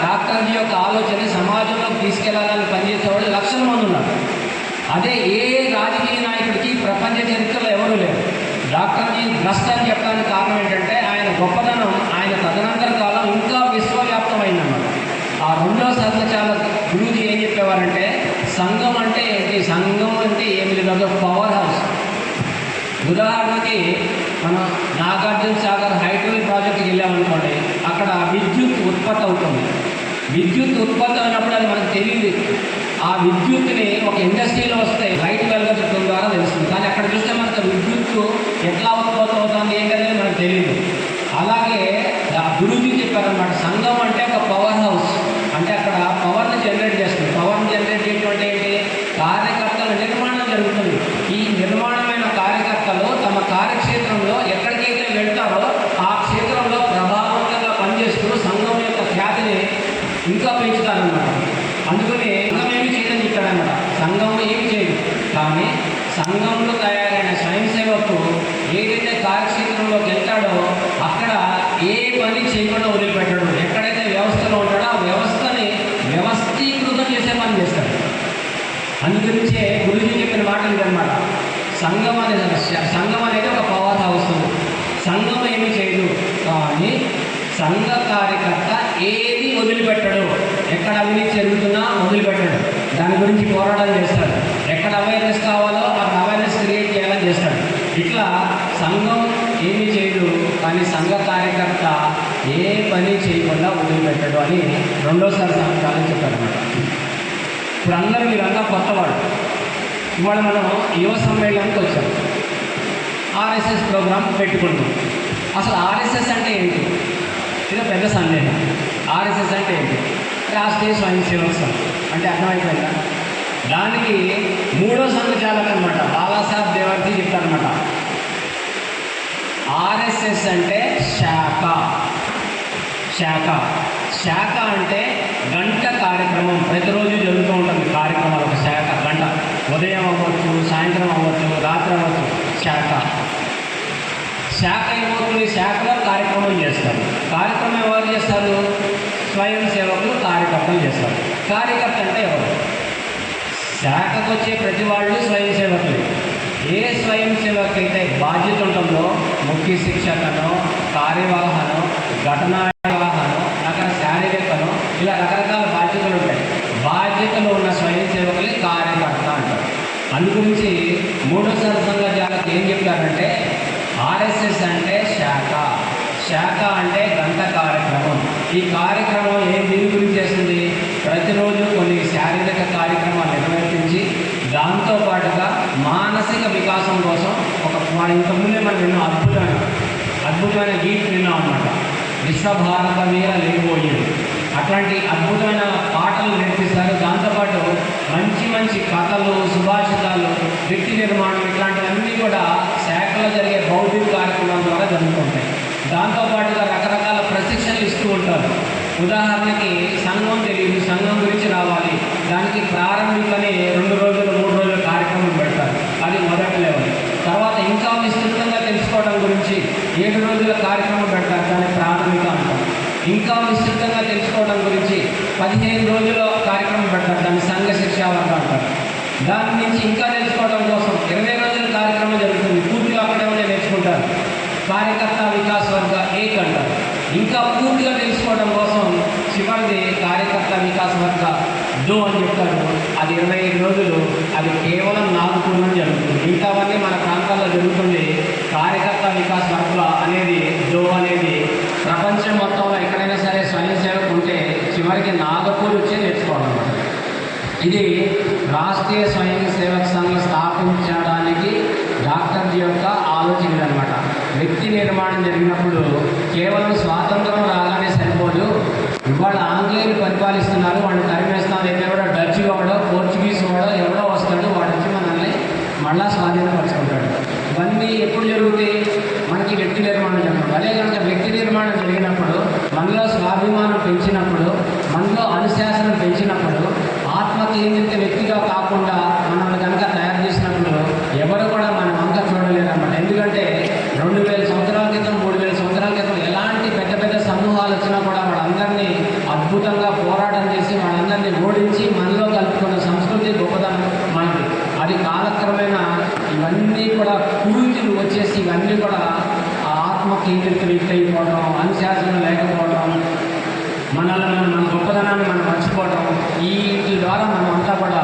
డాక్టర్జీ యొక్క ఆలోచన సమాజంలోకి తీసుకెళ్లాలని పనిచేసేవాళ్ళు లక్షల మంది ఉన్నారు. అదే ఏ రాజకీయ నాయకుడికి ప్రపంచ చరిత్రలో ఎవరూ లేరు. డాక్టర్జీ భ్రష్ట అని చెప్పడానికి కారణం ఏంటంటే ఆయన గొప్పదనం ఆయన తదనంతర కాలం ఇంకా విశ్వవ్యాప్తమైందన్నమాట. ఆ రెండో సహచార గురూజీ ఏం చెప్పేవారంటే సంఘం అంటే ఏంటి, సంఘం అంటే ఏమి లేదు, అదొక పవర్ హౌస్. ఉదాహరణకి మనం నాగార్జున సాగర్ హైడ్రోల్ ప్రాజెక్ట్కి వెళ్ళామనుకోండి, అక్కడ విద్యుత్ ఉత్పత్తి అవుతుంది. విద్యుత్ ఉత్పత్తి అయినప్పుడు అది మనకు తెలియదు. ఆ విద్యుత్ని ఒక ఇండస్ట్రీలో వస్తే లైట్ వెలుగుతున్న ద్వారా తెలుస్తుంది. కానీ అక్కడ చూస్తే మనకు విద్యుత్ ఎట్లా ఉత్పత్తి అవుతుంది ఏంటనేది మనకు తెలియదు. అలాగే గురూజీ చెప్పారన్నమాట, సంఘం అంటే ఒక పవర్ హౌస్. అంటే అక్కడ పవర్ని జనరేట్ చేస్తుంది. పవర్ని జనరేట్ చేయడం అంటే ఏంటి, కార్యకర్తల నిర్మాణం జరుగుతుంది. ఈ నిర్మాణమైన కార్యకర్తలు తమ కార్యక్షేత్రంలో ఎక్కడికైతే వెళ్తారో ఆ క్షేత్రంలో ప్రభావవంతంగా పనిచేస్తూ సంఘం యొక్క ఖ్యాతిని ఇంకా పెంచుతారన్నమాట. అందుకని సంఘం ఏమి చేయదని చెప్పాడన్నమాట. సంఘం ఏమి చేయదు, కానీ సంఘంలో తయారైన స్వయం సేవకు ఏదైతే కార్యక్షేత్రంలోకి వెళ్తాడో అక్కడ ఏ పని చేయకుండా వదిలిపెట్టాడు. ఎక్కడైతే వ్యవస్థలో ఉంటాడో ఆ వ్యవస్థని వ్యవస్థీకృతం చేసే పని చేస్తాడు. అందుగురించే గురూజీ చెప్పిన మాటలు ఇదన్నమాట. సంఘం అనేది ఒక పవర్ హౌస్. సంఘం ఏమి చేయదు, కానీ సంఘ కార్యకర్త ఏది వదిలిపెట్టడు. ఎక్కడ అవినీతి జరుగుతున్నా వదిలిపెట్టాడు, దాని గురించి పోరాటం చేస్తాడు. ఎక్కడ అవేర్నెస్ కావాలో అక్కడ అవేర్నెస్ క్రియేట్ చేయాలని చేస్తాడు. ఇట్లా సంఘం ఏమీ చేయదు, కానీ సంఘ కార్యకర్త ఏ పని చేయకుండా వదిలిపెట్టడు అని రెండోసారి సంఘాలు చెప్పారన్నమాట. ఇప్పుడు అందరూ మీరంతా కొత్తవాడు. ఇవాళ మనం యువ సమ్మేళనానికి వచ్చాం, ఆర్ఎస్ఎస్ ప్రోగ్రాం పెట్టుకుంటాం. అసలు ఆర్ఎస్ఎస్ అంటే ఏంటి, ఇది పెద్ద సందేహం. ఆర్ఎస్ఎస్ అంటే ఏంటి, రాష్ట్రీయ స్వయం సేవక సంఘ్ అంటే అర్థమైపోయిందా? దానికి మూడో సంఘచాలకం అనమాట బాలాసాహెబ్ దేవర్జీ చెప్తారనమాట. ఆర్ఎస్ఎస్ అంటే శాఖ. శాఖ అంటే గంట కార్యక్రమం, ప్రతిరోజు జరుగుతూ ఉంటుంది కార్యక్రమాలు. ఒక శాఖ గంట, ఉదయం అవ్వచ్చు, సాయంత్రం అవ్వచ్చు, రాత్రి అవ్వచ్చు. శాఖ ఏమవుతుంది, శాఖలో కార్యక్రమం చేస్తారు. కార్యక్రమం ఎవరు చేస్తారు, స్వయం సేవకులు కార్యకర్తలు చేస్తారు. కార్యకర్త అంటే ఎవరు, శాఖకు వచ్చే ప్రతి వాళ్ళు స్వయం సేవకులు. ఏ స్వయం సేవకు అయితే బాధ్యత ఉంటుందో, ముఖ్య శిక్షకనో, కార్యవాహనో, ఘటనా నిర్వహణో, శారీరకనో, ఇలా రకరకాల బాధ్యతలు ఉంటాయి. బాధ్యతలు ఉన్న స్వయం సేవకులే కార్యకర్త అంటారు. అందుగురించి మూడోసారి సంఘాలకు ఏం చెప్తారంటే ఆర్ఎస్ఎస్ అంటే శాఖ అంటే గంట కార్యక్రమం. ఈ కార్యక్రమం దీని గురించి చేస్తుంది, ప్రతిరోజు కొన్ని శారీరక కార్యక్రమాలు నిర్వర్తించి దాంతోపాటుగా మానసిక వికాసం కోసం ఇంతకుముందే మనం ఎన్నో అద్భుతమైన గీత విన్నాం అన్నమాట. విశ్వభారత మీద లేకపోయేది అట్లాంటి అద్భుతమైన పాటలు నేర్పిస్తారు. దాంతోపాటు మంచి కథలు, సుభాషితాలు, వ్యక్తి నిర్మాణం, ఇట్లాంటివన్నీ కూడా శాఖలో జరిగే బౌద్ధిక కార్యక్రమాల ద్వారా జరుగుతుంటాయి. దాంతోపాటుగా రకరకాల ప్రశిక్షణలు ఇస్తూ ఉంటారు. ఉదాహరణకి సంఘం తెలియదు, సంఘం గురించి రావాలి, దానికి ప్రారంభికని 2 రోజులు 3 రోజుల కార్యక్రమం పెడతారు. అది మొదటి లెవెల్. తర్వాత ఇంకా విస్తృతంగా తెలుసుకోవడం గురించి 7 రోజుల కార్యక్రమం పెడతారు, దాన్ని ప్రాథమిక అంటారు. ఇంకా విస్తృతంగా తెలుసుకోవడం గురించి 15 రోజుల కార్యక్రమం పెడతారు, దాన్ని సంఘ శిక్షావర్గం అంటారు. దాని నుంచి ఇంకా తెలుసుకోవడం కోసం 20 రోజుల కార్యక్రమం జరుగుతుంది. పూర్తిగా అక్కడే నేర్చుకుంటారు, కార్యకర్త వికాస్ వర్గ 1 అంటారు. ఇంకా పూర్తిగా తెలుసుకోవడం కోసం చివరిది కార్యకర్త వికాస్ వర్గ 2 అని చెప్తారు. అది 25 రోజులు. అది కేవలం 4 పూర్ణం జరుగుతుంది. మిగతావన్నీ మన ప్రాంతాల్లో జరుగుతుంది. కార్యకర్త వికాస్ వర్గ అనేది 2 అనేది ప్రపంచం మొత్తంలో ఎక్కడైనా సరే స్వయం సేవకు ఉంటే చివరికి నాగపూర్ వచ్చి నేర్చుకోవాలన్నమాట. ఇది రాష్ట్రీయ స్వయం సేవక సంఘం స్థాపించడానికి డాక్టర్జీ యొక్క ఆలోచన అనమాట. వ్యక్తి నిర్మాణం జరిగినప్పుడు కేవలం స్వాతంత్రం రాగానే సరిపోదు. ఇవాళ ఆంగ్లేయులు పరిపాలిస్తున్నారు, వాడిని తరిమేస్తాం, ఎవడో డచ్ వాడో, పోర్చుగీస్ వాడో ఎవడో వస్తాడు, వాడు వచ్చి మనల్ని మళ్ళా స్వాధీనపరుచుకుంటాడు. ఇవన్నీ ఎప్పుడు జరుగుతాయి, మనకి వ్యక్తి నిర్మాణం జరిగినప్పుడు. అదే కనుక వ్యక్తి నిర్మాణం జరిగినప్పుడు, మనలో స్వాభిమానం పెంచినప్పుడు, మనలో అనుశాసనం పెంచినప్పుడు, ఆత్మకేంద్రిత వ్యక్తిగా కాకుండా మనల్ని కనుక తయారు చేసినప్పుడు ఎవరు కూడా మన వంక చూడలేరు అన్నమాట. ఎందుకంటే 2000 సంవత్సరాల క్రితం 3000 సంవత్సరాల క్రితం ఎలాంటి పెద్ద సమూహాలు వచ్చినా కూడా వాళ్ళందరినీ అద్భుతంగా పోరాటం చేసి మనందరినీ ఓడించి మనలో కలుపుకున్న సంస్కృతి గొప్పతనం మనది. అది కాలక్రమేణా ఇవన్నీ కూడా కురుతులు వచ్చేసి ఇవన్నీ కూడా ఆత్మ కేంద్రీకృతమైపోవడం, అనుశాసనం లేకపోవడం, మనల్ని మన గొప్పతనాన్ని మనం మర్చిపోవడం, వీటి ద్వారా మనం అంతా కూడా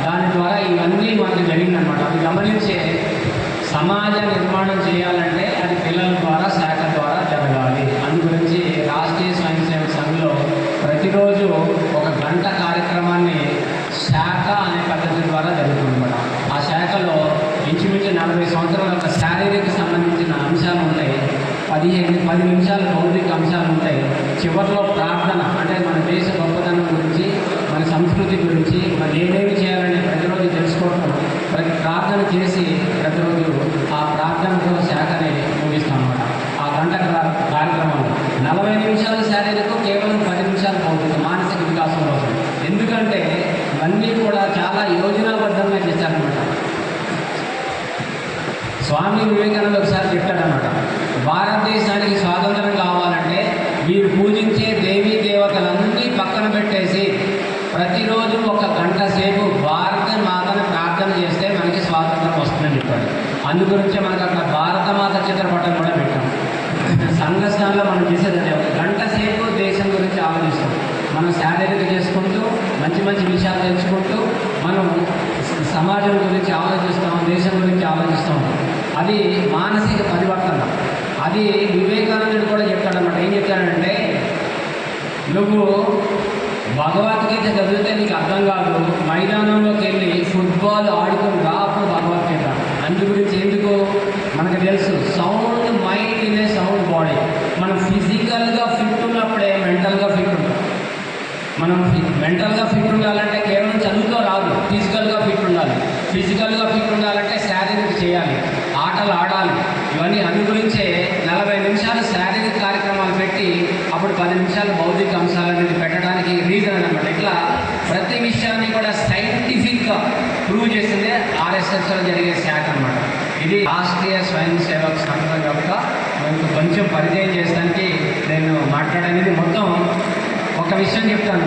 దాని ద్వారా ఇవన్నీ మనకి జరిగిందనమాట. అది గమనించే సమాజ నిర్మాణం చేయాలంటే అది పిల్లల ద్వారా, శాఖ ద్వారా జరగాలి. అందు గురించి రాష్ట్రీయ స్వయం సేవక సంఘంలో ప్రతిరోజు 1 గంట కార్యక్రమాన్ని శాఖ అనే పద్ధతి ద్వారా జరుగుతుందన్నమాట. ఆ శాఖలో ఇంచుమించు 40 సంవత్సరాల యొక్క శారీరక సంబంధించిన అంశాలు ఉంటాయి, 10 నిమిషాల భౌతిక అంశాలు ఉంటాయి. చివరిలో ప్రార్థన, అంటే మన దేశ గొప్పతనం గురించి, మన సంస్కృతి గురించి మనం ఏమేమి చేయాలని ప్రతిరోజు తెలుసుకోవడం, ప్రతి ప్రార్థన చేసి ప్రతిరోజు ఆ ప్రార్థనతో శాఖని ముగిస్తాం అన్నమాట. ఆ గంట కార్యక్రమంలో 40 నిమిషాలు శారీరక, కేవలం 10 నిమిషాలు భౌతిక మానసిక వికాసం కోసం. ఎందుకంటే ఇవన్నీ కూడా చాలా యోజనాబద్ధంగా చేశారనమాట. స్వామి వివేకానంద ఒకసారి చెప్పాడనమాట, భారతదేశానికి స్వాతంత్రం కావాలంటే మీరు పూజించే దేవీ దేవతలన్నీ పక్కన పెట్టేసి ప్రతిరోజు 1 గంట సేపు భారత మాతను ప్రార్థన చేస్తే మనకి స్వాతంత్రం వస్తుందని చెప్పాడు. అందుగురించే మనకు అక్కడ భారత మాత చిత్రపటం కూడా పెట్టాం. సంఘస్థానంలో మనం చేసేది 1 గంట సేపు దేశం గురించి ఆలోచిస్తాం. మనం శారీరక చేసుకుంటూ మంచి మంచి విషయాలు తెలుసుకుంటూ మనం సమాజం గురించి ఆలోచిస్తాం, దేశం గురించి ఆలోచిస్తాం. అది మానసిక పరివర్తన. అది వివేకానందుడు కూడా చెప్తాడన్నమాట. ఏం చెప్తాడంటే, నువ్వు భగవద్గీత చదివితే నీకు అర్థం కాదు, మైదానంలోకి వెళ్ళి ఫుట్బాల్ ఆడుకుని రా, అప్పుడు భగవద్గీత. అందు గురించి ఎందుకు మనకు తెలుసు, sound mind in a sound body. మనం ఫిజికల్గా ఫిట్ ఉన్నప్పుడే మెంటల్గా ఫిట్ ఉంటాం. మనం మెంటల్గా ఫిట్ ఉండాలంటే కేవలం చదువుతో రాదు, ఫిజికల్గా ఫిట్ ఉండాలి. ఫిజికల్గా ఫిట్ ఉండాలంటే శారీరక చేయాలి, ఆటలు ఆడాలి. ఇవన్నీ అందు గురించే 40 నిమిషాలు శారీరక కార్యక్రమాలు పెట్టి అప్పుడు 10 నిమిషాలు భౌతిక అంశాలు అనేది పెట్టడానికి రీజన్ అనమాట. ఇట్లా ప్రతి విషయాన్ని కూడా సైంటిఫిక్గా ప్రూవ్ చేసిందే ఆర్ఎస్ఎస్లో జరిగే శాఖ అనమాట. ఇది రాష్ట్రీయ స్వయం సేవక సంఘం యొక్క మనకు కొంచెం పరిచయం చేసడానికి నేను మాట్లాడేది. మొత్తం ఒక విషయం చెప్తాను.